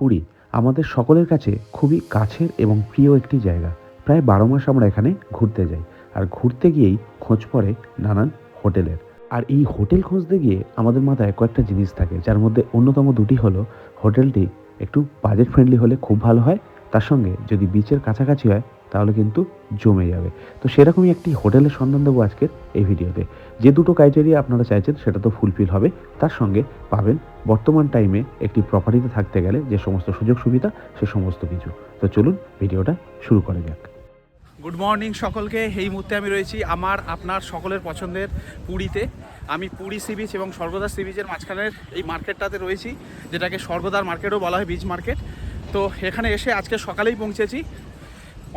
পুরী আমাদের সকলের কাছে খুবই কাছের এবং প্রিয় একটি জায়গা। প্রায় 12 মাস আমরা এখানে ঘুরতে যাই, আর ঘুরতে গিয়েই খোঁজ পড়ে নানান হোটেলের। আর এই হোটেল খুঁজতে গিয়ে আমাদের মাথায় কয়েকটা জিনিস থাকে, যার মধ্যে অন্যতম দুটি হলো হোটেলটি একটু বাজেট ফ্রেন্ডলি হলে খুব ভালো হয়, তার সঙ্গে যদি বিচের কাছাকাছি হয় তাহলে কিন্তু জমে যাবে। তো সেরকমই একটি হোটেলের সন্ধান দেবো আজকের এই ভিডিওতে। যে দুটো ক্রাইটেরিয়া আপনারা চাইছেন সেটা তো ফুলফিল হবে, তার সঙ্গে পাবেন বর্তমান টাইমে একটি প্রপার্টিতে থাকতে গেলে যে সমস্ত সুযোগ সুবিধা, সে সমস্ত কিছু। তো চলুন ভিডিওটা শুরু করা যাক। গুড মর্নিং সকলকে। এই মুহূর্তে আমি রয়েছি আপনার সকলের পছন্দের পুরীতে। আমি পুরী সি বিচ এবং স্বর্গদ্বার সি বিচের মাঝখানের এই মার্কেটটাতে রয়েছি, যেটাকে স্বর্গদ্বার মার্কেটও বলা হয়, বিচ মার্কেট। তো এখানে এসে আজকে সকালেই পৌঁছেছি।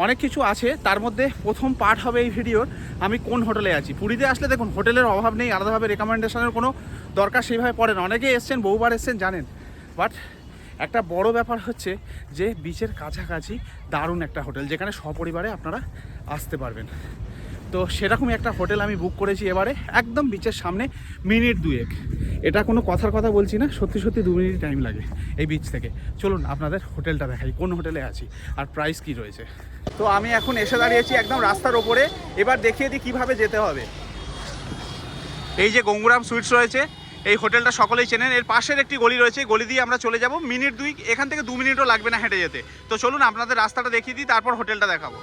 অনেক কিছু আছে, তার মধ্যে প্রথম পার্ট হবে এই ভিডিওর আমি কোন হোটেলে আছি। পুরীতে আসলে দেখুন হোটেলের অভাব নেই, আলাদাভাবে রেকমেন্ডেশনের কোনো দরকার সেইভাবে পড়ে না। অনেকেই এসছেন, বহুবার এসছেন, জানেন। বাট একটা বড় ব্যাপার হচ্ছে যে বিচের কাছাকাছি দারুণ একটা হোটেল, যেখানে সপরিবারে আপনারা আসতে পারবেন। তো সেরকমই একটা হোটেল আমি বুক করেছি এবারে, একদম বিচের সামনে, মিনিট 2 এটা কোনো কথার কথা বলছি না, সত্যি সত্যি 2 মিনিট টাইম লাগে এই বিচ থেকে। চলুন আপনাদের হোটেলটা দেখাই, কোন হোটেলে আছি আর প্রাইস কি রয়েছে। তো আমি এখন এসে দাঁড়িয়েছি একদম রাস্তার ওপরে। এবার দেখিয়ে দিই কীভাবে যেতে হবে। এই যে গঙ্গুরাম সুইটস রয়েছে, এই হোটেলটা সকলেই চেনেন। এর পাশের একটি গলি রয়েছে, গলি দিয়ে আমরা চলে যাব মিনিট 2, এখান থেকে 2 মিনিটও লাগবে না হেঁটে যেতে। তো চলুন আপনাদের রাস্তাটা দেখিয়ে দিই, তারপর হোটেলটা দেখাবো।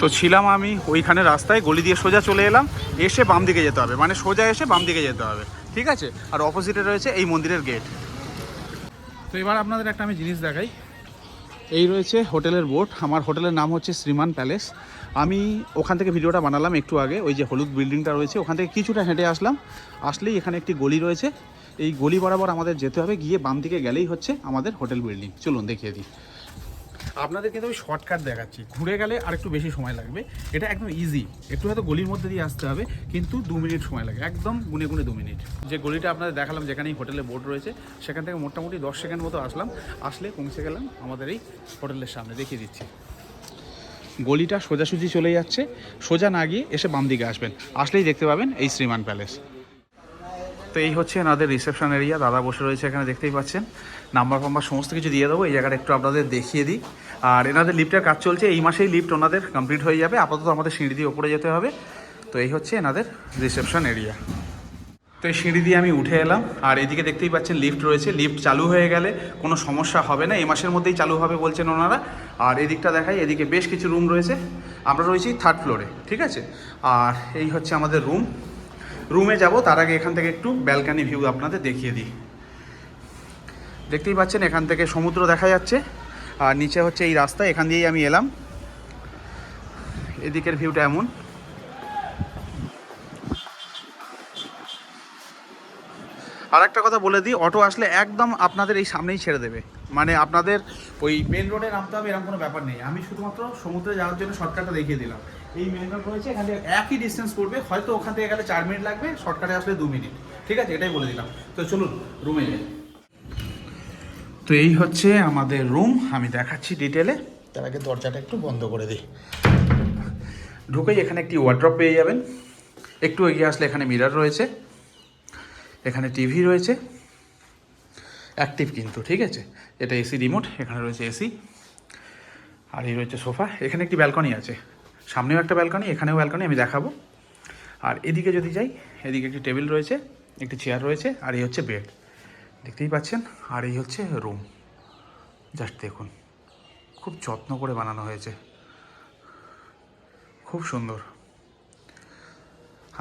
তো ছিলাম আমি ওইখানে রাস্তায়, গলি দিয়ে সোজা চলে এলাম, এসে বাম দিকে যেতে হবে, মানে সোজা এসে বাম দিকে যেতে হবে, ঠিক আছে? আর অপোজিটে রয়েছে এই মন্দিরের গেট। তো এবার আপনাদের একটা আমি জিনিস দেখাই। এই রয়েছে হোটেলের বোর্ড। আমার হোটেলের নাম হচ্ছে শ্রীমান প্যালেস। আমি ওখান থেকে ভিডিওটা বানালাম একটু আগে, ওই যে হলুদ বিল্ডিংটা রয়েছে ওখান থেকে কিছুটা হেঁটে আসলেই এখানে একটি গলি রয়েছে। এই গলি বরাবর আমাদের যেতে হবে, গিয়ে বাম দিকে গেলেই হচ্ছে আমাদের হোটেল বিল্ডিং। চলুন দেখিয়ে দিই আপনাদের। কিন্তু আমি শর্টকাট দেখাচ্ছি, ঘুরে গেলে আর একটু বেশি সময় লাগবে। এটা একদম ইজি, একটু হয়তো গলির মধ্যে দিয়ে আসতে হবে, কিন্তু 2 মিনিট সময় লাগে, একদম গুনে গুনে 2 মিনিট। যে গলিটা আপনাদের দেখালাম, যেখানে এই হোটেলের বোর্ড রয়েছে, সেখান থেকে মোটামুটি 10 সেকেন্ড মতো আসলে পৌঁছে গেলাম আমাদের এই হোটেলের সামনে। দেখিয়ে দিচ্ছি, গলিটা সোজাসুজি চলে যাচ্ছে, সোজা না গিয়ে এসে বাম দিকে আসলেই দেখতে পাবেন এই শ্রীমান প্যালেস। তো এই হচ্ছে এনাদের রিসেপশন এরিয়া। দাদা বসে রয়েছে এখানে, দেখতেই পাচ্ছেন। নাম্বার ফাম্বার সমস্ত কিছু দিয়ে দেবো। এই জায়গাটা একটু আপনাদের দেখিয়ে দিই। আর এনাদের লিফটের কাজ চলছে, এই মাসেই লিফট ওনাদের কমপ্লিট হয়ে যাবে। আপাতত আমাদের সিঁড়ি দিয়ে ওপরে যেতে হবে। তো এই হচ্ছে এনাদের রিসেপশন এরিয়া। তো এই সিঁড়ি দিয়ে আমি উঠে এলাম, আর এদিকে দেখতেই পাচ্ছেন লিফট রয়েছে। লিফট চালু হয়ে গেলে কোনো সমস্যা হবে না, এই মাসের মধ্যেই চালু হবে বলছেন ওনারা। আর এদিকটা দেখাই, এদিকে বেশ কিছু রুম রয়েছে। আমরা রয়েছি 3rd ফ্লোরে, ঠিক আছে? আর এই হচ্ছে আমাদের রুমে যাব, তার আগে এখান থেকে একটু ব্যালকানি ভিউ আপনাদের দেখিয়ে দিই। দেখতেই পাচ্ছেন এখান থেকে সমুদ্র দেখা যাচ্ছে, আর নিচে হচ্ছে এই রাস্তা, এখান দিয়েই আমি এলাম। এদিকের ভিউটা এমন। আর একটা কথা বলে দিই, অটো আসলে একদম আপনাদের এই সামনেই ছেড়ে দেবে, মানে আপনাদের ওই মেন রোডে নামতে হবে এরকম কোনো ব্যাপার নেই। আমি শুধুমাত্র সমুদ্রে যাওয়ার জন্য শর্টকাটটা দেখিয়ে দিলাম। এই মেন রোড রয়েছে, এখান থেকে একই ডিস্টেন্স পড়বে, হয়তো ওখান থেকে গেলে 4 মিনিট লাগবে, শর্টকাটে আসলে 2 মিনিট, ঠিক আছে? এটাই বলে দিলাম। তো চলুন রুমে যাই। তো এই হচ্ছে আমাদের রুম, আমি দেখাচ্ছি ডিটেলে। তার আগে দরজাটা একটু বন্ধ করে দিই। ঢুকেই এখানে একটি ওয়ার্ড্রপ পেয়ে যাবেন। একটু এগিয়ে আসলে এখানে মিরর রয়েছে, এখানে টিভি রয়েছে, অ্যাক্টিভ কিন্তু, ঠিক আছে? এটা এসি রিমোট, এখানে রয়েছে এসি। আর এই রয়েছে সোফা। এখানে একটি ব্যালকনি আছে, সামনেও একটা ব্যালকনি, এখানেও ব্যালকনি, আমি দেখাবো। আর এদিকে যদি যাই, এদিকে একটি টেবিল রয়েছে, একটি চেয়ার রয়েছে, আর এই হচ্ছে বেড, দেখতেই পাচ্ছেন। আর এই হচ্ছে রুম, জাস্ট দেখুন, খুব যত্ন করে বানানো হয়েছে, খুব সুন্দর।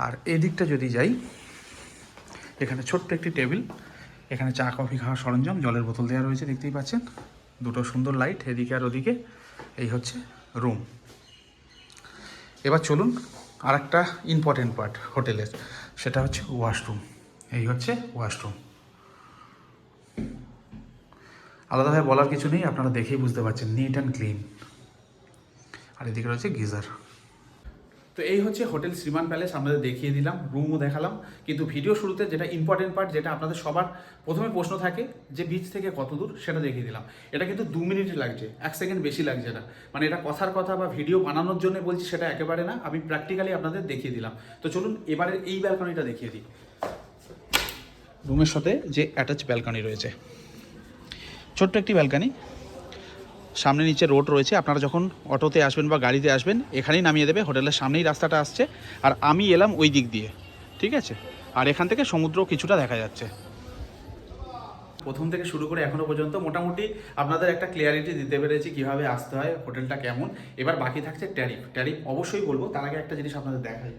আর এদিকটা যদি যাই, এখানে ছোট্ট একটি টেবিল, এখানে চা কফি খাওয়ার সরঞ্জাম, জলের বোতল দেওয়া রয়েছে, দেখতেই পাচ্ছেন। দুটো সুন্দর লাইট এদিকে আর ওদিকে। এই হচ্ছে রুম। এবার চলুন আর একটা ইম্পর্টেন্ট পার্ট হোটেলের, সেটা হচ্ছে ওয়াশরুম। এই হচ্ছে ওয়াশরুম। আলাদাভাবে বলার কিছু নেই, আপনারা দেখেই বুঝতে পারছেন, নিট অ্যান্ড ক্লিন। আর এদিকে রয়েছে গিজার। তো এই হচ্ছে হোটেল শ্রীমান প্যালেস, আপনাদের দেখিয়ে দিলাম, রুমও দেখালাম। কিন্তু ভিডিও শুরুতে যেটা ইম্পর্টেন্ট পার্ট, যেটা আপনাদের সবার প্রথমে প্রশ্ন থাকে যে বিচ থেকে কত দূর, সেটা দেখিয়ে দিলাম। এটা কিন্তু 2 মিনিট লাগছে, 1 সেকেন্ড বেশি লাগছে না। মানে এটা কথার কথা বা ভিডিও বানানোর জন্য বলছি সেটা একেবারে না, আমি প্র্যাকটিক্যালি আপনাদের দেখিয়ে দিলাম। তো চলুন এবারে এই ব্যালকনিটা দেখিয়ে দিই। রুমের সাথে যে অ্যাটাচ ব্যালকনি রয়েছে, ছোট্ট একটি ব্যালকনি, সামনে নিচে রোড রয়েছে। আপনারা যখন অটোতে আসবেন বা গাড়িতে আসবেন এখানেই নামিয়ে দেবে, হোটেলের সামনেই রাস্তাটা আসছে। আর আমি এলাম ওই দিক দিয়ে, ঠিক আছে। আর এখান থেকে সমুদ্র কিছুটা দেখা যাচ্ছে। প্রথম থেকে শুরু করে এখনো পর্যন্ত মোটামুটি আপনাদের একটা ক্লিয়ারিটি দিতে পেরেছি কীভাবে আসতে হয়, হোটেলটা কেমন। এবার বাকি থাকছে ট্যারিফ অবশ্যই বলবো। তার আগে একটা জিনিস আপনাদের দেখাই।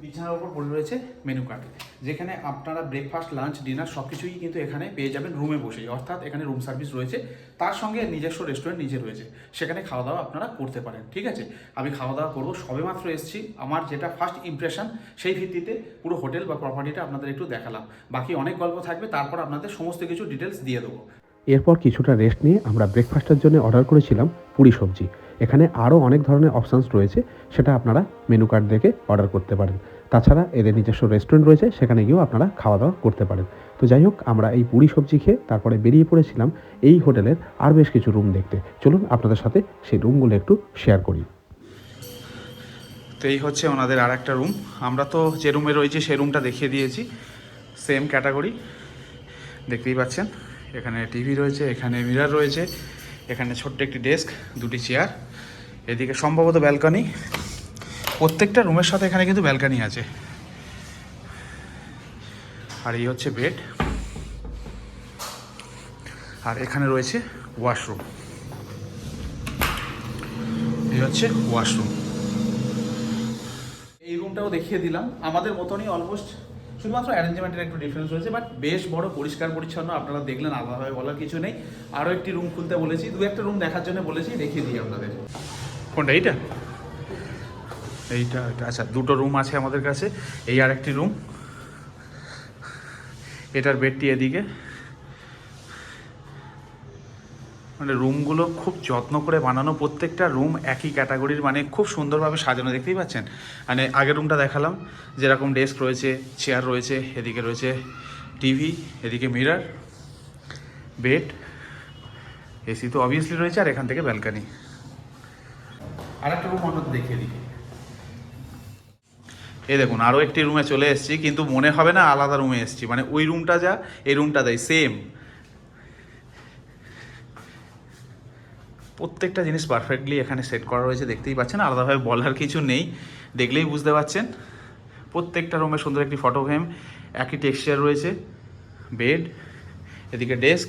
বিছানার ওপর পড়ে রয়েছে মেনু কার্ড, যেখানে আপনারা ব্রেকফাস্ট, লাঞ্চ, ডিনার সব কিছুই কিন্তু এখানে পেয়ে যাবেন রুমে বসেই। অর্থাৎ এখানে রুম সার্ভিস রয়েছে, তার সঙ্গে নিজস্ব রেস্টুরেন্ট নিজে রয়েছে, সেখানে খাওয়া দাওয়া আপনারা করতে পারেন, ঠিক আছে। আমি খাওয়া দাওয়া করবো, সবেমাত্র এসেছি। আমার যেটা ফার্স্ট ইমপ্রেশন সেই ভিত্তিতে পুরো হোটেল বা প্রপার্টিটা আপনাদের একটু দেখালাম। বাকি অনেক গল্প থাকবে, তারপর আপনাদের সমস্ত কিছু ডিটেলস দিয়ে দেবো। এরপর কিছুটা রেস্ট নিয়ে আমরা ব্রেকফাস্টের জন্য অর্ডার করেছিলাম পুরি সবজি। এখানে আরও অনেক ধরনের অপশানস রয়েছে, সেটা আপনারা মেনু কার্ড দেখে অর্ডার করতে পারেন। তাছাড়া এদের নিজস্ব রেস্টুরেন্ট রয়েছে, সেখানে গিয়েও আপনারা খাওয়া দাওয়া করতে পারেন। তো যাই হোক, আমরা এই পুরি সবজি খেয়ে তারপরে বেরিয়ে পড়েছিলাম এই হোটেলের আর বেশ কিছু রুম দেখতে। চলুন আপনাদের সাথে সেই রুমগুলো একটু শেয়ার করি। তো এই হচ্ছে ওনাদের আর একটা রুম। আমরা তো যে রুমে রয়েছি সেই রুমটা দেখিয়ে দিয়েছি, সেম ক্যাটাগরি, দেখতেই পাচ্ছেন। এখানে টিভি রয়েছে, এখানে মিরর রয়েছে, এখানে ছোট্ট একটি ডেস্ক, দুটি চেয়ার, এদিকে সম্ভবত ব্যালকনি। প্রত্যেকটা রুমের সাথে এখানে কিন্তু ব্যালকনি আছে। আর এই হচ্ছে বেড, আর এখানে রয়েছে ওয়াশরুম। এই হচ্ছে ওয়াশরুম। এই রুমটাও দেখিয়ে দিলাম, আমাদের মতনই অলমোস্ট, শুধুমাত্র অ্যারেঞ্জমেন্টের একটু ডিফারেন্স রয়েছে, বাট বেশ বড়, পরিষ্কার পরিচ্ছন্ন। আপনারা দেখলেন, আলাদাভাবে বলার কিছু নেই। আরও একটি রুম খুলতে বলেছি, দু একটা রুম দেখার জন্য বলেছি, দেখিয়ে দিই আপনাদের। কোনটা? এইটা এইটা আচ্ছা, দুটো রুম আছে আমাদের কাছে। এই আর একটি রুম, এটার বেডটি এদিকে। মানে রুমগুলো খুব যত্ন করে বানানো, প্রত্যেকটা রুম একই ক্যাটাগরির, মানে খুব সুন্দরভাবে সাজানো, দেখতেই পাচ্ছেন। মানে আগের রুমটা দেখালাম, যেরকম ডেস্ক রয়েছে, চেয়ার রয়েছে, এদিকে রয়েছে টিভি, এদিকে মিরর, বেড, এসি তো অবভিয়াসলি রয়েছে, আর এখান থেকে ব্যালকনি। আর একটা রুম অন্য দেখিয়ে দিই। এই দেখুন, আরও একটি রুমে চলে এসেছি, কিন্তু মনে হবে না আলাদা রুমে এসেছি। মানে ওই রুমটা যা, এই রুমটা দেয় সেম। প্রত্যেকটা জিনিস পারফেক্টলি এখানে সেট করা রয়েছে, দেখতেই পাচ্ছেন। আলাদাভাবে বলার কিছু নেই, দেখলেই বুঝতে পারছেন। প্রত্যেকটা রুমে সুন্দর একটি ফটো ফ্রেম, একই টেক্সচার রয়েছে, বেড, এদিকে ডেস্ক,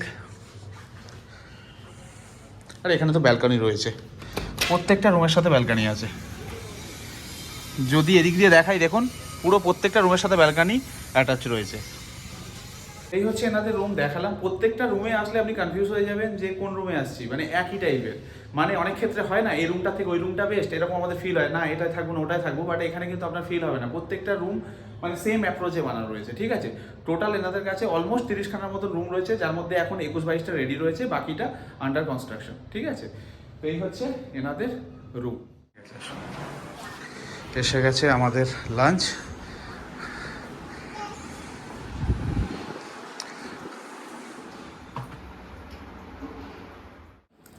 আর এখানে তো ব্যালকনি রয়েছে। প্রত্যেকটা রুমের সাথে ব্যালকনি আছে। যদি এদিক দিয়ে দেখাই, দেখুন পুরো প্রত্যেকটা রুমের সাথে ব্যালকনি অ্যাটাচ রয়েছে। এই হচ্ছে এনাদের রুম দেখালাম। প্রত্যেকটা রুমে আসলে আপনি কনফিউজ হয়ে যাবেন যে কোন রুমে আসছি, মানে একই টাইপের। মানে অনেক ক্ষেত্রে হয় না, এই রুমটা থেকে ওই রুমটা বেস্ট, এরকম আমাদের ফিল হয় না, এটাই থাকবো না ওটাই থাকবো, বাট এখানে কিন্তু আপনার ফিল হবে না। প্রত্যেকটা রুম মানে সেম অ্যাপ্রোচে বানানো রয়েছে, ঠিক আছে। টোটাল এনাদের কাছে অলমোস্ট 30খানার মতো রুম রয়েছে, যার মধ্যে এখন 21-22টা রেডি রয়েছে, বাকিটা আন্ডার কনস্ট্রাকশন, ঠিক আছে। তো এই হচ্ছে এনাদের রুম। এসে গেছে আমাদের লাঞ্চ।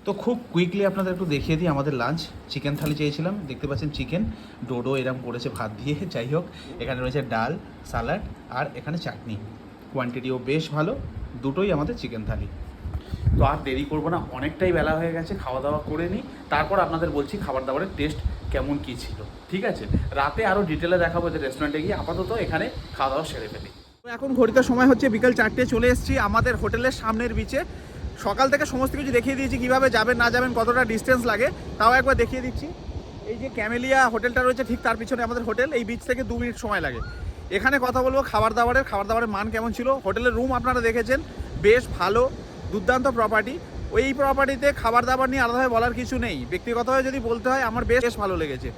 তো খুব কুইকলি আপনাদের একটু দেখিয়ে দিই আমাদের লাঞ্চ। চিকেন থালি চেয়েছিলাম, দেখতে পাচ্ছেন চিকেন ডোডো এরকম করেছে ভাত দিয়ে। যাই হোক, এখানে রয়েছে ডাল, স্যালাড, আর এখানে চাটনি। কোয়ান্টিটিও বেশ ভালো, দুটোই আমাদের চিকেন থালি। তো আর দেরি করবো না, অনেকটাই বেলা হয়ে গেছে, খাওয়া দাওয়া করে নিই, তারপর আপনাদের বলছি খাবার দাবারের টেস্ট কেমন কী ছিল, ঠিক আছে। রাতে আরও ডিটেলে দেখাবো যে রেস্টুরেন্টে গিয়ে। আপাতত এখানে খাওয়া দাওয়া সেরে ফেলি। এখন ঘড়িতে সময় হচ্ছে বিকাল 4টে, চলে এসেছি আমাদের হোটেলের সামনের বিচে। সকাল থেকে সমস্ত কিছু দেখিয়ে দিয়েছি, কীভাবে যাবেন না যাবেন, কতটা ডিস্টেন্স লাগে, তাও একবার দেখিয়ে দিচ্ছি। এই যে ক্যামেলিয়া হোটেলটা রয়েছে, ঠিক তার পিছনে আমাদের হোটেল। এই বিচ থেকে 2 মিনিট সময় লাগে। এখানে কথা বলবো খাবার দাবারের মান কেমন ছিল। হোটেলের রুম আপনারা দেখেছেন, বেশ ভালো, দুর্দান্ত প্রপার্টি। ওই প্রপার্টিতে খাবার দাবার নিয়ে আলাদাভাবে বলার কিছু নেই। ব্যক্তিগতভাবে যদি বলতে হয়, আমার বেশ ভালো লেগেছে।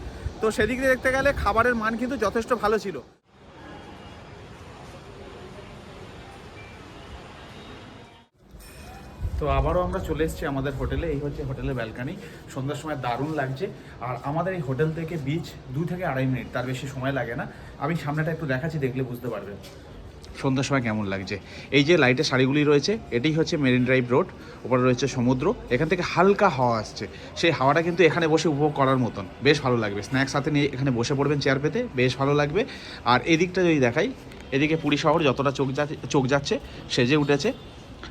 তো সেদিক দিয়ে দেখতে গেলে খাবারের মান কিন্তু যথেষ্ট ভালো ছিল। তো আবারও আমরা চলে এসেছি আমাদের হোটেলে। এই হচ্ছে হোটেলের ব্যালকনি, সন্ধ্যার সময় দারুণ লাগছে। আর আমাদের এই হোটেল থেকে বিচ 2 থেকে 2.5 মিনিট, তার বেশি সময় লাগে না। আমি সামনেটা একটু দেখাচ্ছি, দেখলে বুঝতে পারবেন সন্ধ্যার সময় কেমন লাগছে। এই যে লাইটের শাড়িগুলি রয়েছে, এটাই হচ্ছে মেরিন ড্রাইভ রোড, ওপরে রয়েছে সমুদ্র। এখান থেকে হালকা হাওয়া আসছে, সেই হাওয়াটা কিন্তু এখানে বসে উপভোগ করার মতন, বেশ ভালো লাগবে। স্ন্যাক্স সাথে নিয়ে এখানে বসে পড়বেন চেয়ার পেতে, বেশ ভালো লাগবে। আর এদিকটা যদি দেখাই, এদিকে পুরী শহর যতটা চোখ যাচ্ছে সেজে উঠেছে।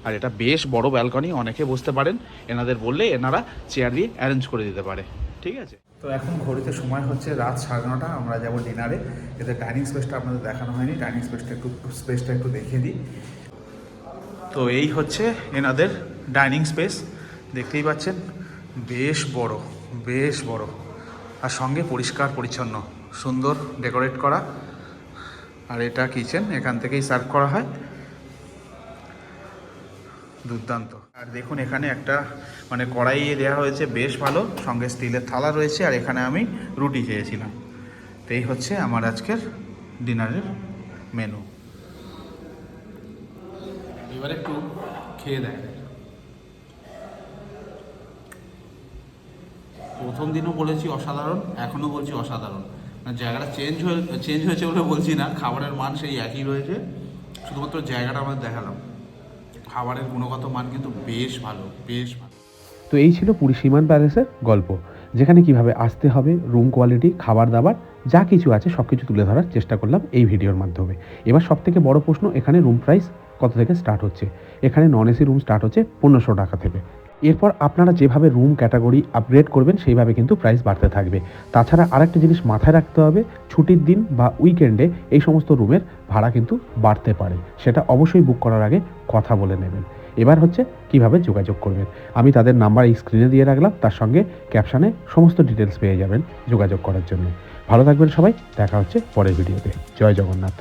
আর এটা বেশ বড় ব্যালকনি, অনেকে বসতে পারেন, এনাদের বললে এনারা চেয়ার দিয়ে অ্যারেঞ্জ করে দিতে পারে। ঠিক আছে, তো এখন ঘড়িতে সময় হচ্ছে রাত 9:30, আমরা যাবো ডিনারে। এদের ডাইনিং স্পেসটা আপনাদের দেখানো হয়নি, ডাইনিং স্পেসটা একটু দেখিয়ে দিই। তো এই হচ্ছে এনাদের ডাইনিং স্পেস, দেখতেই পাচ্ছেন বেশ বড়, আর সঙ্গে পরিষ্কার পরিচ্ছন্ন, সুন্দর ডেকোরেট করা। আর এটা কিচেন, এখান থেকেই সার্ভ করা হয়, দুর্দান্ত। আর দেখুন এখানে একটা মানে কড়াই দেওয়া হয়েছে, বেশ ভালো, সঙ্গে স্টিলের থালা রয়েছে। আর এখানে আমি রুটি চেয়েছিলাম। তো এই হচ্ছে আমার আজকের ডিনারের মেনু। এবার একটু খেয়ে দেয়। প্রথম দিনও বলেছি অসাধারণ, এখনও বলছি অসাধারণ। মানে জায়গাটা চেঞ্জ হয়েছে বলে বলছি না, খাবারের মান সেই একই রয়েছে, শুধুমাত্র জায়গাটা আমাদের দেখালাম। খাবারের গুণগত মান কিন্তু বেশ ভালো। তো এই ছিল পুরী সীমান প্যালেসের গল্প, যেখানে কিভাবে আসতে হবে, রুম কোয়ালিটি, খাবার দাবার যা কিছু আছে সব কিছু তুলে ধরার চেষ্টা করলাম এই ভিডিওর মাধ্যমে। এবার সবথেকে বড় প্রশ্ন, এখানে রুম প্রাইস কত থেকে স্টার্ট হচ্ছে? এখানে নন এসি রুম স্টার্ট হচ্ছে 1500 টাকা থেকে। এরপর আপনারা যেভাবে রুম ক্যাটাগরি আপগ্রেড করবেন সেইভাবে কিন্তু প্রাইস বাড়তে থাকবে। তাছাড়া আরেকটা জিনিস মাথায় রাখতে হবে, ছুটির দিন বা উইকেন্ডে এই সমস্ত রুমের ভাড়া কিন্তু বাড়তে পারে, সেটা অবশ্যই বুক করার আগে কথা বলে নেবেন। এবার হচ্ছে কিভাবে যোগাযোগ করবেন, আমি তাদের নাম্বার এই স্ক্রিনে দিয়ে রাখলাম, তার সঙ্গে ক্যাপশনে সমস্ত ডিটেলস পেয়ে যাবেন যোগাযোগ করার জন্য। ভালো থাকবেন সবাই, দেখা হচ্ছে পরের ভিডিওতে। জয় জগন্নাথ।